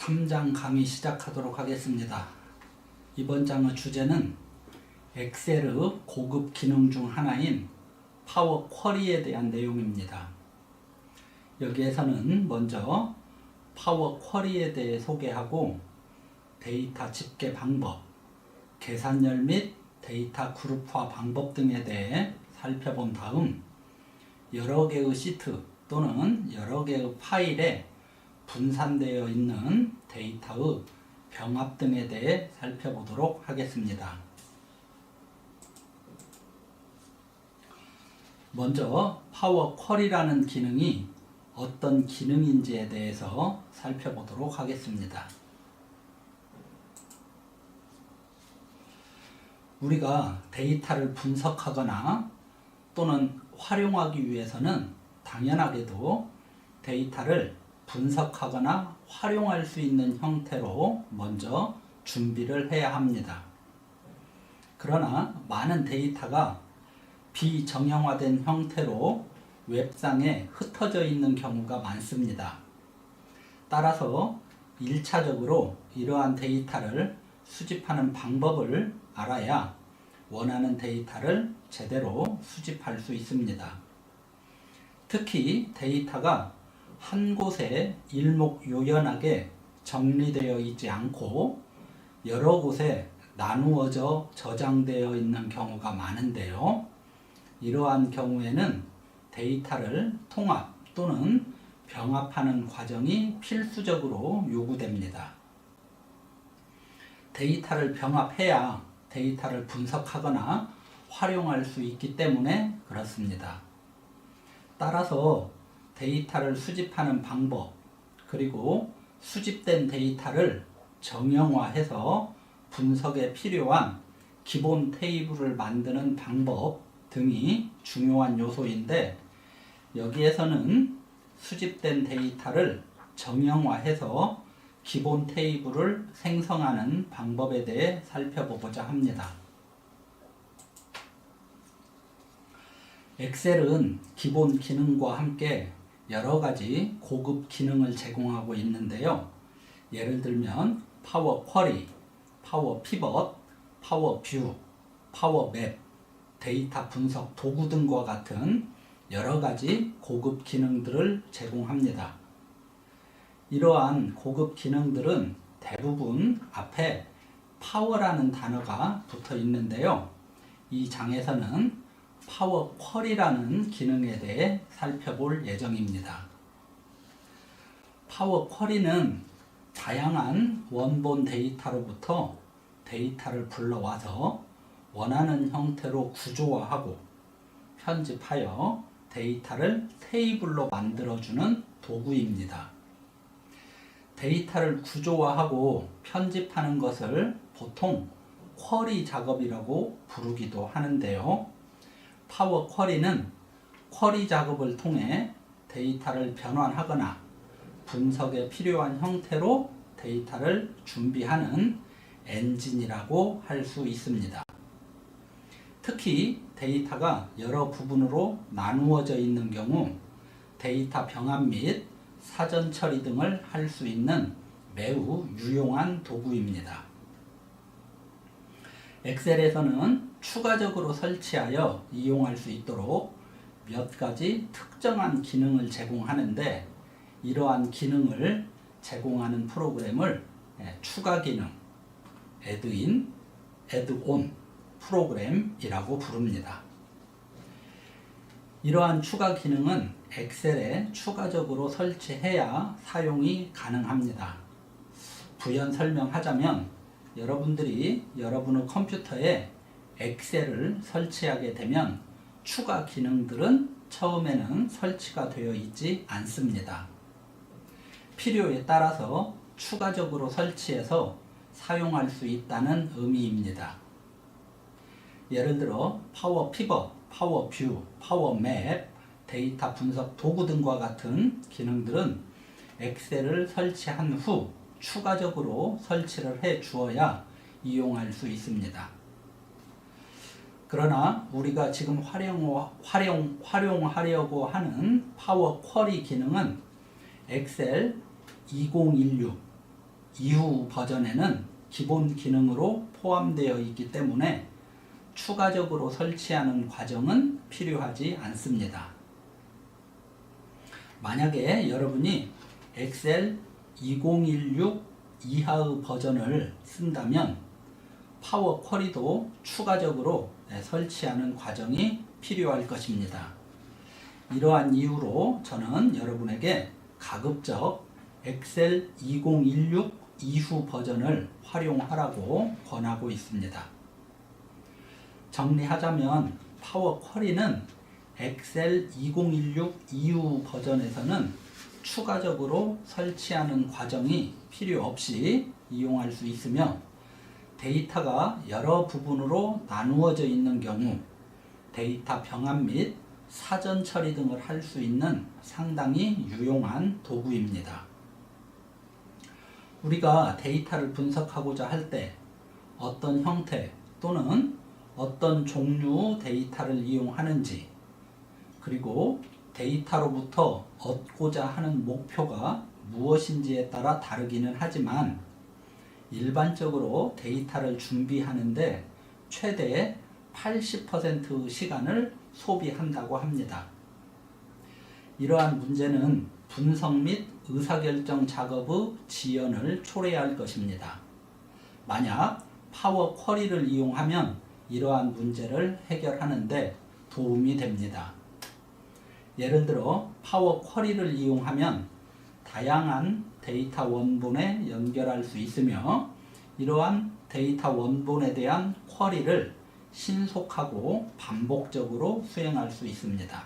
3장 강의 시작하도록 하겠습니다. 이번 장의 주제는 엑셀의 고급 기능 중 하나인 파워 쿼리에 대한 내용입니다. 여기에서는 먼저 파워 쿼리에 대해 소개하고 데이터 집계 방법, 계산열 및 데이터 그룹화 방법 등에 대해 살펴본 다음 여러 개의 시트 또는 여러 개의 파일에 분산되어 있는 데이터의 병합 등에 대해 살펴보도록 하겠습니다. 먼저 파워 쿼리라는 기능이 어떤 기능인지에 대해서 살펴보도록 하겠습니다. 우리가 데이터를 분석하거나 또는 활용하기 위해서는 당연하게도 데이터를 분석하거나 활용할 수 있는 형태로 먼저 준비를 해야 합니다. 그러나 많은 데이터가 비정형화된 형태로 웹상에 흩어져 있는 경우가 많습니다. 따라서 1차적으로 이러한 데이터를 수집하는 방법을 알아야 원하는 데이터를 제대로 수집할 수 있습니다. 특히 데이터가 한 곳에 일목요연하게 정리되어 있지 않고 여러 곳에 나누어져 저장되어 있는 경우가 많은데요. 이러한 경우에는 데이터를 통합 또는 병합하는 과정이 필수적으로 요구됩니다. 데이터를 병합해야 데이터를 분석하거나 활용할 수 있기 때문에 그렇습니다. 따라서 데이터를 수집하는 방법, 그리고 수집된 데이터를 정형화해서 분석에 필요한 기본 테이블을 만드는 방법 등이 중요한 요소인데, 여기에서는 수집된 데이터를 정형화해서 기본 테이블을 생성하는 방법에 대해 살펴보고자 합니다. 엑셀은 기본 기능과 함께 여러 가지 고급 기능을 제공하고 있는데요. 예를 들면 파워 쿼리, 파워 피벗, 파워 뷰, 파워 맵, 데이터 분석 도구 등과 같은 여러 가지 고급 기능들을 제공합니다. 이러한 고급 기능들은 대부분 앞에 파워라는 단어가 붙어 있는데요. 이 장에서는 파워 쿼리라는 기능에 대해 살펴볼 예정입니다. 파워 쿼리는 다양한 원본 데이터로부터 데이터를 불러와서 원하는 형태로 구조화하고 편집하여 데이터를 테이블로 만들어주는 도구입니다. 데이터를 구조화하고 편집하는 것을 보통 쿼리 작업이라고 부르기도 하는데요. 파워 쿼리는 쿼리 작업을 통해 데이터를 변환하거나 분석에 필요한 형태로 데이터를 준비하는 엔진이라고 할 수 있습니다. 특히 데이터가 여러 부분으로 나누어져 있는 경우 데이터 병합 및 사전 처리 등을 할 수 있는 매우 유용한 도구입니다. 엑셀에서는 추가적으로 설치하여 이용할 수 있도록 몇 가지 특정한 기능을 제공하는데, 이러한 기능을 제공하는 프로그램을 추가 기능, 애드인, 애드온 프로그램이라고 부릅니다. 이러한 추가 기능은 엑셀에 추가적으로 설치해야 사용이 가능합니다. 부연 설명하자면 여러분들이 여러분의 컴퓨터에 엑셀을 설치하게 되면 추가 기능들은 처음에는 설치가 되어 있지 않습니다. 필요에 따라서 추가적으로 설치해서 사용할 수 있다는 의미입니다. 예를 들어 파워 피벗, 파워 뷰, 파워 맵, 데이터 분석 도구 등과 같은 기능들은 엑셀을 설치한 후 추가적으로 설치를 해 주어야 이용할 수 있습니다. 그러나 우리가 지금 활용하려고 하는 파워 쿼리 기능은 엑셀 2016 이후 버전에는 기본 기능으로 포함되어 있기 때문에 추가적으로 설치하는 과정은 필요하지 않습니다. 만약에 여러분이 엑셀 2016 이하의 버전을 쓴다면 파워 쿼리도 추가적으로 설치하는 과정이 필요할 것입니다. 이러한 이유로 저는 여러분에게 가급적 엑셀 2016 이후 버전을 활용하라고 권하고 있습니다. 정리하자면 파워 쿼리는 엑셀 2016 이후 버전에서는 추가적으로 설치하는 과정이 필요 없이 이용할 수 있으며, 데이터가 여러 부분으로 나누어져 있는 경우 데이터 병합 및 사전 처리 등을 할 수 있는 상당히 유용한 도구입니다. 우리가 데이터를 분석하고자 할 때 어떤 형태 또는 어떤 종류 데이터를 이용하는지, 그리고 데이터로부터 얻고자 하는 목표가 무엇인지에 따라 다르기는 하지만 일반적으로 데이터를 준비하는데 최대 80%의 시간을 소비한다고 합니다. 이러한 문제는 분석 및 의사결정 작업의 지연을 초래할 것입니다. 만약 파워 쿼리를 이용하면 이러한 문제를 해결하는 데 도움이 됩니다. 예를 들어 파워 쿼리를 이용하면 다양한 데이터 원본에 연결할 수 있으며, 이러한 데이터 원본에 대한 쿼리를 신속하고 반복적으로 수행할 수 있습니다.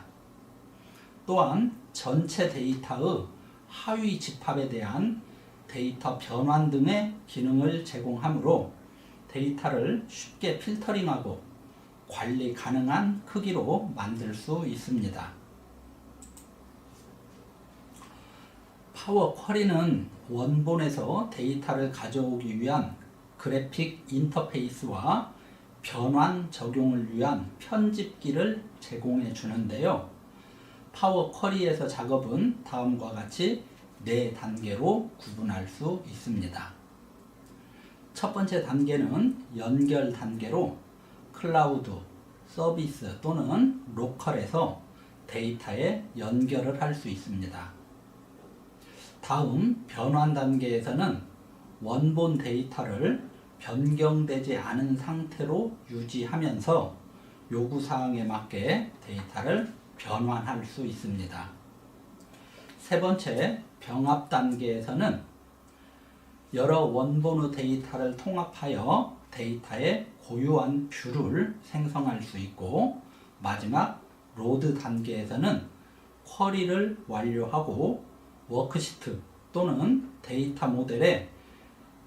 또한 전체 데이터의 하위 집합에 대한 데이터 변환 등의 기능을 제공하므로 데이터를 쉽게 필터링하고 관리 가능한 크기로 만들 수 있습니다. 파워 쿼리는 원본에서 데이터를 가져오기 위한 그래픽 인터페이스와 변환 적용을 위한 편집기를 제공해 주는데요. 파워 쿼리에서 작업은 다음과 같이 4단계로 구분할 수 있습니다. 첫 번째 단계는 연결 단계로 클라우드, 서비스 또는 로컬에서 데이터에 연결을 할 수 있습니다. 다음 변환 단계에서는 원본 데이터를 변경되지 않은 상태로 유지하면서 요구사항에 맞게 데이터를 변환할 수 있습니다. 세 번째 병합 단계에서는 여러 원본의 데이터를 통합하여 데이터의 고유한 뷰를 생성할 수 있고, 마지막 로드 단계에서는 쿼리를 완료하고 워크시트 또는 데이터 모델에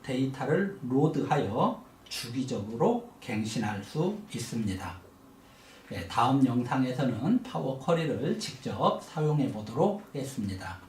데이터를 로드하여 주기적으로 갱신할 수 있습니다. 다음 영상에서는 파워 쿼리를 직접 사용해 보도록 하겠습니다.